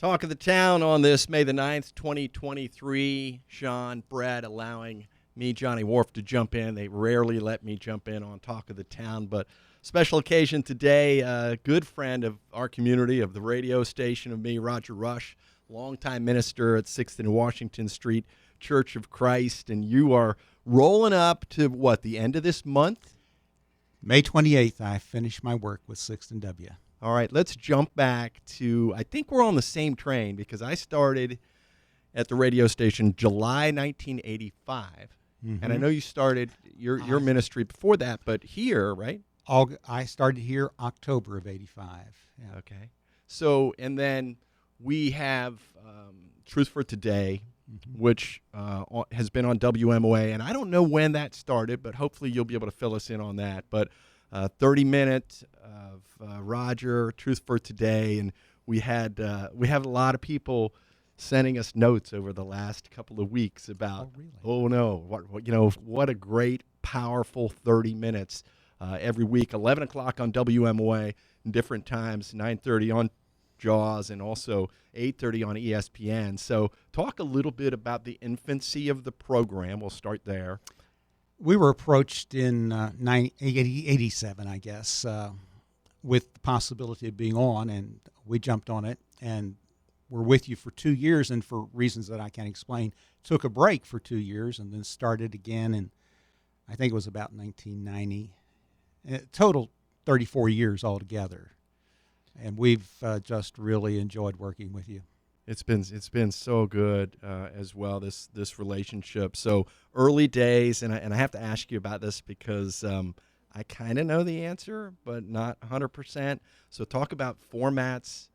Talk of the Town on this May the 9th, 2023. Sean, Brad allowing me, Johnny Wharff, to jump in. They rarely let me jump in on Talk of the Town, but special occasion today. A good friend of our community, of the radio station, of me, Roger Rush, longtime minister at 6th and Washington Street Church of Christ, and you are rolling up to, what, the end of this month? May 28th, I finished my work with 6th and W. All right, let's jump back to, I think we're on the same train because I started at the radio station July 1985. And I know you started your ministry before that, but here, right? I started here October of 85. Yeah. Okay. So, and then we have Truth for Today, which has been on WMOA, and I don't know when that started, but hopefully you'll be able to fill us in on that. But 30 minutes of Roger, Truth for Today, and we have a lot of people sending us notes over the last couple of weeks about, what a great, powerful 30 minutes every week, 11 o'clock on WMOA, in different times, 9:30 on Jaws, and also 8:30 on ESPN. So talk a little bit about the infancy of the program. We'll start there. We were approached in 87, I guess, with the possibility of being on, and we jumped on it, and we're with you for 2 years, and for reasons that I can't explain, took a break for 2 years and then started again, and I think it was about 1990. Total 34 years altogether, and we've just really enjoyed working with you. It's been so good as well, this relationship. So early days, and I have to ask you about this because I kind of know the answer, but not 100%. So talk about formats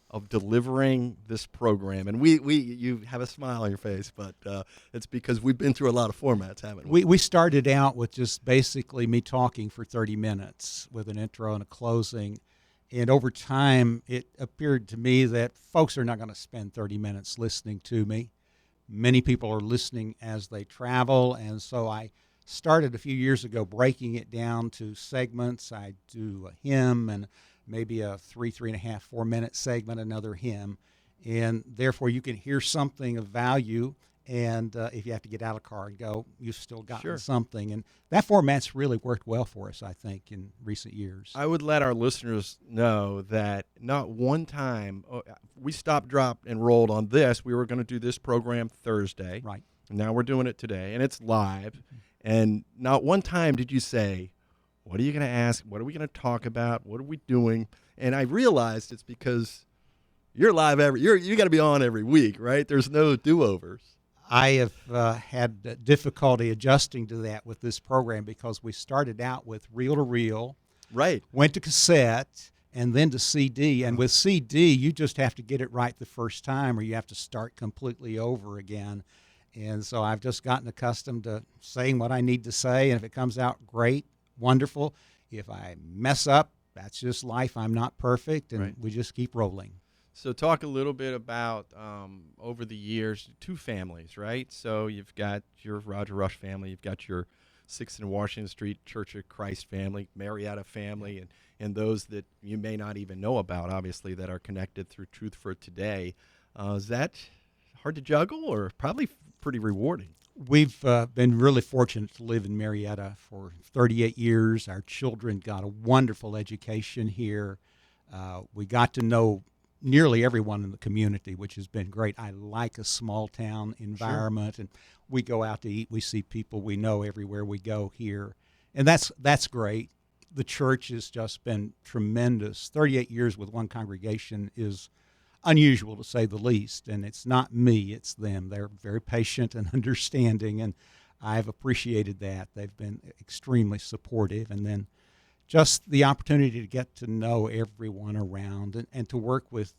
of delivering this program. And you have a smile on your face, but it's because we've been through a lot of formats, haven't we? We started out with just basically me talking for 30 minutes with an intro and a closing. And over time, it appeared to me that folks are not going to spend 30 minutes listening to me. Many people are listening as they travel, and so I started a few years ago breaking it down to segments. I do a hymn and maybe a 3.5, 4-minute segment, another hymn, and therefore you can hear something of value, and if you have to get out of the car and go, you've still gotten something. And that format's really worked well for us, I think, in recent years. I would let our listeners know that not one time, we stopped, dropped, and rolled on this. We were going to do this program Thursday. Right. And now we're doing it today, and it's live. And not one time did you say, what are you going to ask? What are we going to talk about? What are we doing? And I realized it's because you're live you got to be on every week, right? There's no do-overs. I have had difficulty adjusting to that with this program because we started out with reel-to-reel, right? Went to cassette, and then to CD. And with CD, you just have to get it right the first time, or you have to start completely over again. And so I've just gotten accustomed to saying what I need to say, and if it comes out great, wonderful. If I mess up, that's just life. I'm not perfect, and we just keep rolling. So talk a little bit about, over the years, two families, right? So you've got your Roger Rush family, you've got your 6th and Washington Street Church of Christ family, Marietta family, and those that you may not even know about, obviously, that are connected through Truth for Today. Is that hard to juggle or probably pretty rewarding? We've been really fortunate to live in Marietta for 38 years. Our children got a wonderful education here. We got to know nearly everyone in the community, which has been great. I like a small town environment, and we go out to eat. We see people we know everywhere we go here, and that's great. The church has just been tremendous. 38 years with one congregation is unusual, to say the least, and it's not me, it's them. They're very patient and understanding, and I've appreciated that. They've been extremely supportive, and then just the opportunity to get to know everyone around and to work with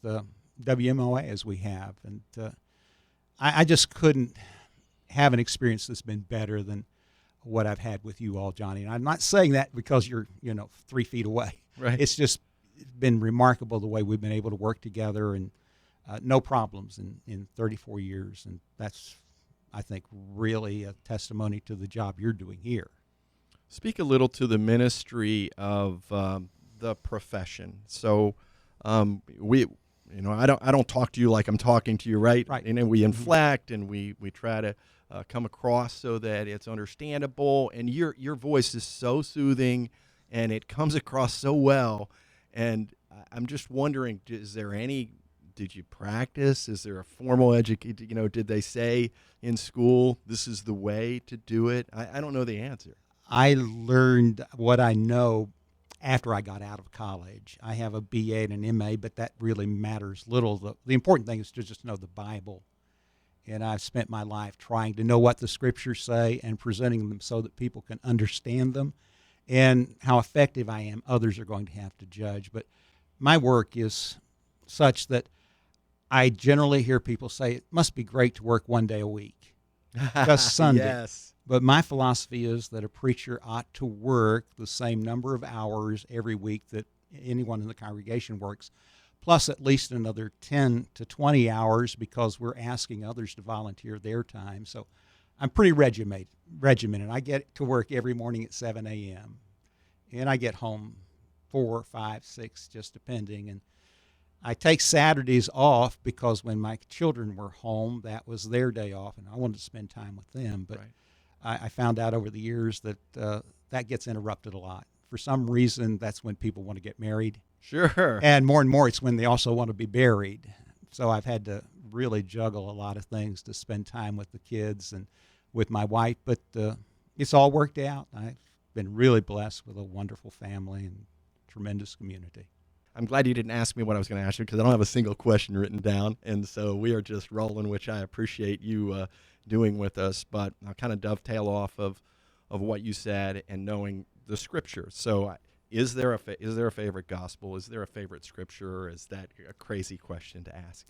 WMOA as we have. And I just couldn't have an experience that's been better than what I've had with you all, Johnny. And I'm not saying that because you're 3 feet away. Right. It's just been remarkable the way we've been able to work together, and no problems in 34 years. And that's, I think, really a testimony to the job you're doing here. Speak a little to the ministry of the profession. So I don't talk to you like I'm talking to you, right? Right. And then we inflect and we try to come across so that it's understandable. And your voice is so soothing, and it comes across so well. And I'm just wondering, did you practice? Is there a formal education? Did they say in school this is the way to do it? I don't know the answer. I learned what I know after I got out of college. I have a BA and an MA, but that really matters little. The important thing is to just know the Bible. And I've spent my life trying to know what the scriptures say and presenting them so that people can understand them. And how effective I am, others are going to have to judge. But my work is such that I generally hear people say it must be great to work one day a week, just Sunday. Yes. But my philosophy is that a preacher ought to work the same number of hours every week that anyone in the congregation works, plus at least another 10 to 20 hours because we're asking others to volunteer their time. So I'm pretty regimented. I get to work every morning at 7 a.m., and I get home 4, 5, 6, just depending. And I take Saturdays off because when my children were home, that was their day off, and I wanted to spend time with them. But Right. I found out over the years that that gets interrupted a lot. For some reason, that's when people want to get married. Sure. And more, it's when they also want to be buried. So I've had to really juggle a lot of things to spend time with the kids and with my wife. But it's all worked out. I've been really blessed with a wonderful family and tremendous community. I'm glad you didn't ask me what I was going to ask you because I don't have a single question written down. And so we are just rolling, which I appreciate you doing with us. But I'll kind of dovetail off of what you said and knowing the scripture. So is there a favorite gospel? Is there a favorite scripture? Or is that a crazy question to ask?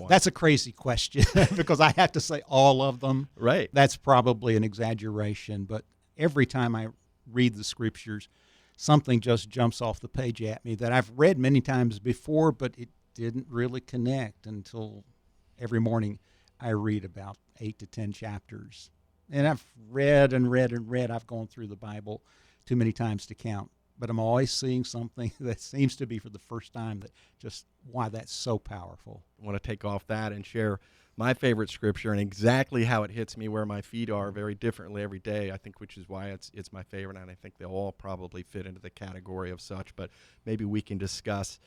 That's a crazy question because I have to say all of them. Right. That's probably an exaggeration. But every time I read the scriptures, something just jumps off the page at me that I've read many times before, but it didn't really connect until every morning I read about 8 to 10 chapters. And I've read and read and read. I've gone through the Bible too many times to count. But I'm always seeing something that seems to be for the first time that just why that's so powerful. I want to take off that and share my favorite scripture and exactly how it hits me where my feet are very differently every day, I think, which is why it's my favorite, and I think they'll all probably fit into the category of such. But maybe we can discuss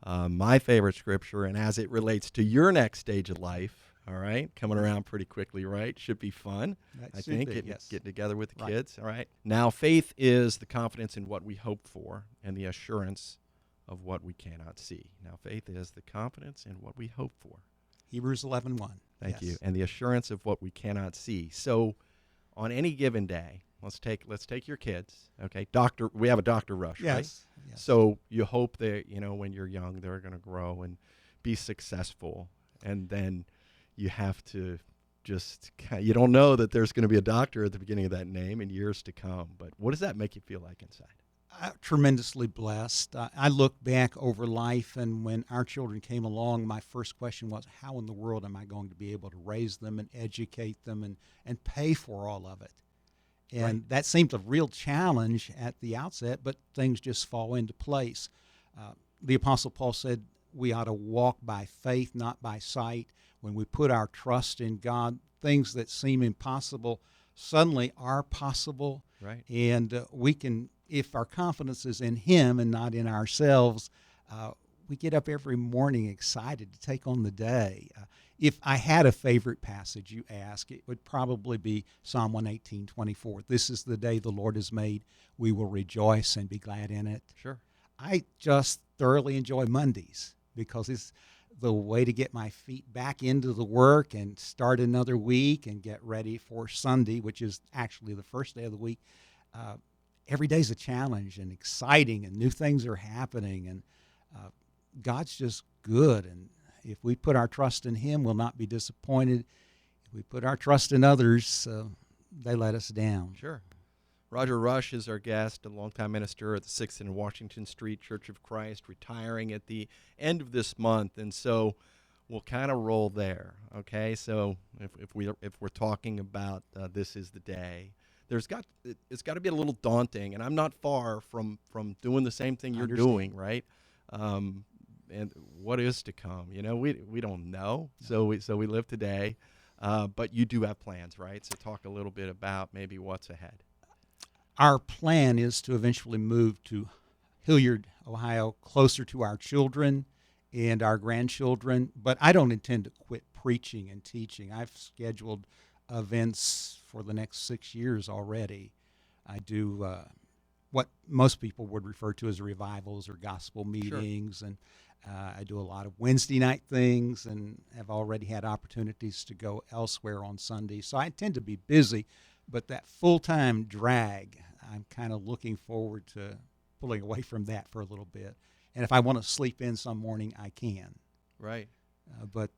my favorite scripture and as it relates to your next stage of life, all right? Coming around pretty quickly, right? Should be fun, I think, getting together with the kids, all right? Now, faith is the confidence in what we hope for and the assurance of what we cannot see. Now, faith is the confidence in what we hope for. Hebrews 11:1. Thank you. And the assurance of what we cannot see. So on any given day, let's take your kids, okay? We have a doctor rush, right? Yes. So you hope that, when you're young, they're going to grow and be successful. And then you have to you don't know that there's going to be a doctor at the beginning of that name in years to come. But what does that make you feel like inside? Tremendously blessed. I look back over life, and when our children came along, my first question was, how in the world am I going to be able to raise them and educate them and pay for all of it? And that seemed a real challenge at the outset, but things just fall into place. The Apostle Paul said we ought to walk by faith, not by sight. When we put our trust in God, things that seem impossible suddenly are possible. Right. And we can, if our confidence is in Him and not in ourselves, we get up every morning excited to take on the day. If I had a favorite passage, you ask, it would probably be Psalm 118:24. This is the day the Lord has made. We will rejoice and be glad in it. Sure. I just thoroughly enjoy Mondays because it's the way to get my feet back into the work and start another week and get ready for Sunday, which is actually the first day of the week. Every day's a challenge and exciting, and new things are happening, and God's just good. And if we put our trust in Him, we'll not be disappointed. If we put our trust in others, they let us down. Sure. Roger Rush is our guest, a longtime minister at the 6th and Washington Street Church of Christ, retiring at the end of this month, and so we'll kind of roll there. Okay, so if we're talking about this is the day, it's got to be a little daunting, and I'm not far from doing the same thing you're doing, right? and what is to come. We don't know, so we live today. But you do have plans, right? So talk a little bit about maybe what's ahead. Our plan is to eventually move to Hilliard, Ohio, closer to our children and our grandchildren. But I don't intend to quit preaching and teaching. I've scheduled events for the next 6 years already. I do what most people would refer to as revivals or gospel meetings, and I do a lot of Wednesday night things and have already had opportunities to go elsewhere on Sunday. So I tend to be busy, but that full-time drag, I'm kind of looking forward to pulling away from that for a little bit. And if I want to sleep in some morning, I can. Right. But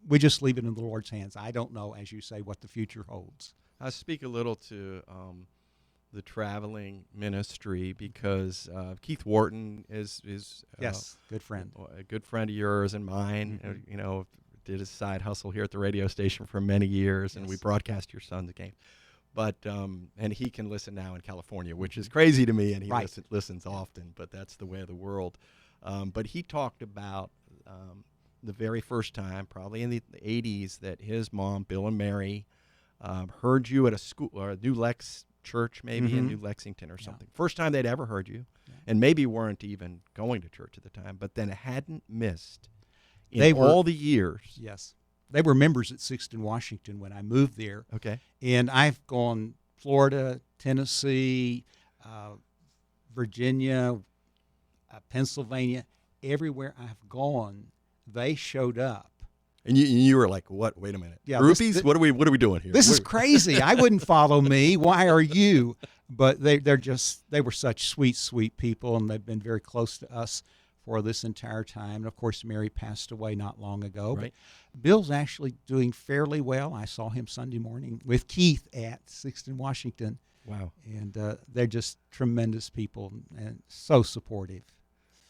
we just leave it in the Lord's hands. I don't know, as you say, what the future holds. I'll speak a little to the traveling ministry because Keith Wharton is yes, good friend, a good friend of yours and mine. Mm-hmm. Did his side hustle here at the radio station for many years, and yes. we broadcast your son's game. But and he can listen now in California, which is crazy to me, and he right. listens often. But that's the way of the world. But he talked about the very first time, probably in the 80s, that his mom, Bill and Mary, heard you at a school or a New Lex church, maybe in New Lexington or something. First time they'd ever heard you, and maybe weren't even going to church at the time, but then hadn't missed in all the years. Yes. They were members at Sixton, Washington when I moved there. Okay. And I've gone Florida, Tennessee, Virginia, Pennsylvania, everywhere I've gone, they showed up. And you were like, what? Wait a minute. Yeah, groupies? What are we doing here? This is crazy. I wouldn't follow me. Why are you? But they were such sweet people, and they've been very close to us for this entire time. And of course, Mary passed away not long ago. Right. But Bill's actually doing fairly well. I saw him Sunday morning with Keith at Sixton, Washington. Wow. And they're just tremendous people and so supportive.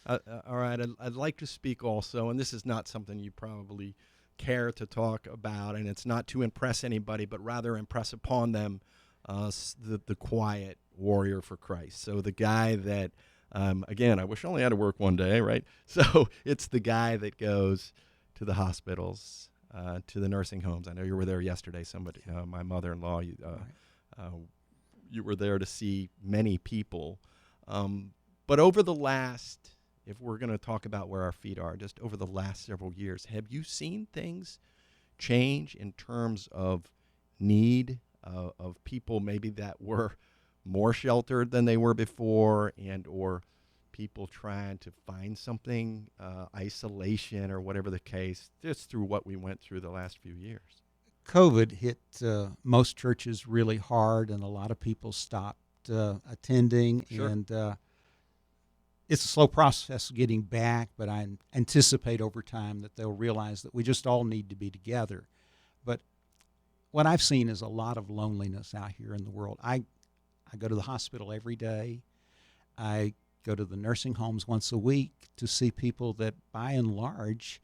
All right. I'd like to speak also, and this is not something you probably care to talk about, and it's not to impress anybody, but rather impress upon them the quiet warrior for Christ. So the guy that, again, I wish I only had to work one day, right? So it's the guy that goes to the hospitals, to the nursing homes. I know you were there yesterday. Somebody, my mother-in-law, you were there to see many people. But over the last, if we're going to talk about where our feet are, just over the last several years, have you seen things change in terms of need of people maybe that were more sheltered than they were before, and or people trying to find something, isolation or whatever the case, just through what we went through the last few years? COVID hit most churches really hard, and a lot of people stopped attending. Sure. And it's a slow process getting back, but I anticipate over time that they'll realize that we just all need to be together. But what I've seen is a lot of loneliness out here in the world. I go to the hospital every day. I go to the nursing homes once a week to see people that, by and large,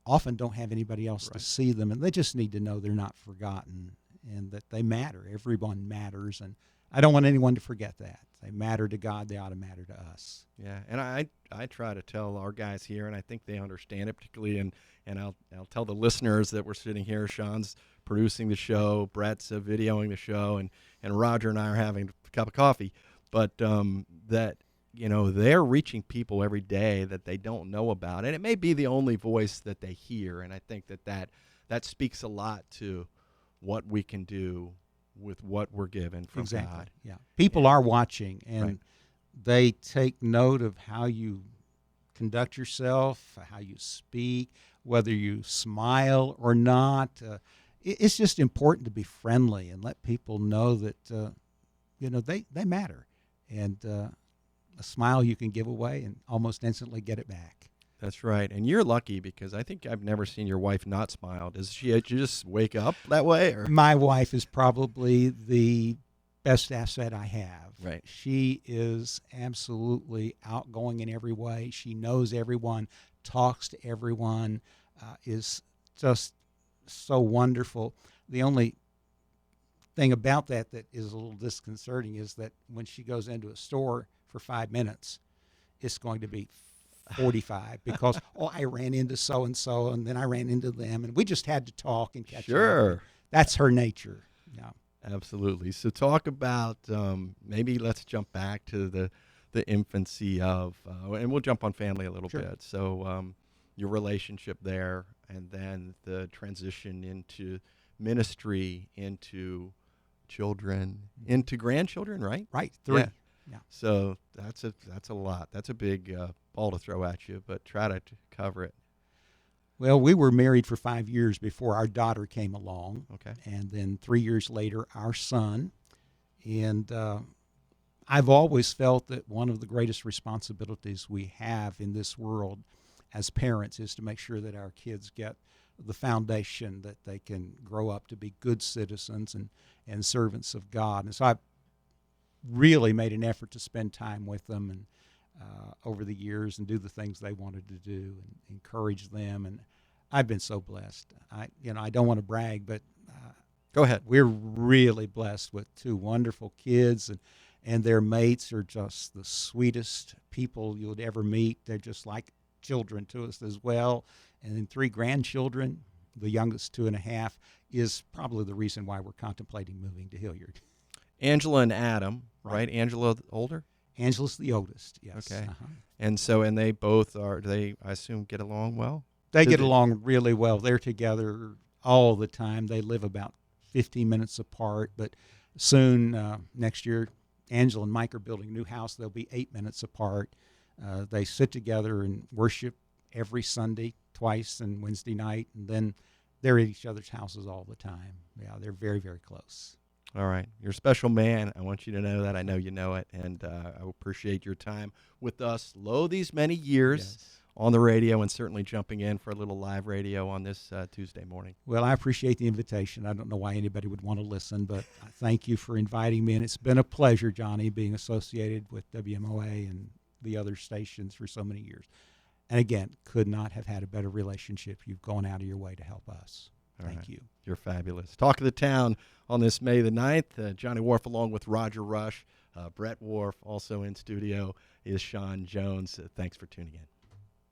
often don't have anybody else to see them, and they just need to know they're not forgotten and that they matter. Everyone matters, and I don't want anyone to forget that. They matter to God. They ought to matter to us. Yeah, and I try to tell our guys here, and I think they understand it, particularly, and I'll tell the listeners that we're sitting here. Sean's producing the show, Brett's videoing the show, and Roger and I are having a cup of coffee. But that, they're reaching people every day that they don't know about, and it may be the only voice that they hear. And I think that speaks a lot to what we can do with what we're given from God. Yeah, people are watching, and they take note of how you conduct yourself, how you speak, whether you smile or not. It's just important to be friendly and let people know that they matter, and a smile you can give away and almost instantly get it back. That's right. And you're lucky, because I think I've never seen your wife not smile. Does she just wake up that way? Or? My wife is probably the best asset I have. Right. She is absolutely outgoing in every way. She knows everyone, talks to everyone, is just so wonderful. The only thing about that is a little disconcerting is that when she goes into a store for 5 minutes, it's going to be 45 because, I ran into so-and-so, and then I ran into them, and we just had to talk and catch up. Sure. That's her nature. Yeah. Absolutely. So talk about maybe let's jump back to the infancy of, and we'll jump on family a little Sure. bit. So your relationship there, and then the transition into ministry, into children, into grandchildren, right? Right. 3. Yeah. Yeah. So that's a lot. That's a big ball to throw at you, but try to cover it. Well, we were married for 5 years before our daughter came along. Okay. And then 3 years later, our son. And I've always felt that one of the greatest responsibilities we have in this world as parents is to make sure that our kids get the foundation that they can grow up to be good citizens and servants of God. And so I've really made an effort to spend time with them and over the years and do the things they wanted to do and encourage them. And I've been so blessed. I don't want to brag, but Go ahead. we're really blessed with 2 wonderful kids, and their mates are just the sweetest people you would ever meet. They're just like children to us as well. And then 3 grandchildren, the youngest 2.5, is probably the reason why we're contemplating moving to Hilliard. Angela and Adam, right? Right. Angela older? Angela's the oldest, yes. Okay. Uh-huh. And they both I assume, get along well? They Do get they? along really well. They're together all the time. They live about 15 minutes apart, but soon, next year, Angela and Mike are building a new house. They'll be 8 minutes apart. They sit together and worship every Sunday, twice, and Wednesday night, and then they're at each other's houses all the time. Yeah, they're very, very close. All right. You're a special man. I want you to know that. I know you know it, and I appreciate your time with us these many years. Yes. On the radio, and certainly jumping in for a little live radio on this Tuesday morning. Well, I appreciate the invitation. I don't know why anybody would want to listen, but I thank you for inviting me, and it's been a pleasure, Johnny, being associated with WMOA and the other stations for so many years. And again, could not have had a better relationship. You've gone out of your way to help us. Thank you. You're fabulous. Talk of the Town on this May the 9th. Johnny Wharff along with Roger Rush. Brett Wharff also in studio is Sean Jones. Thanks for tuning in.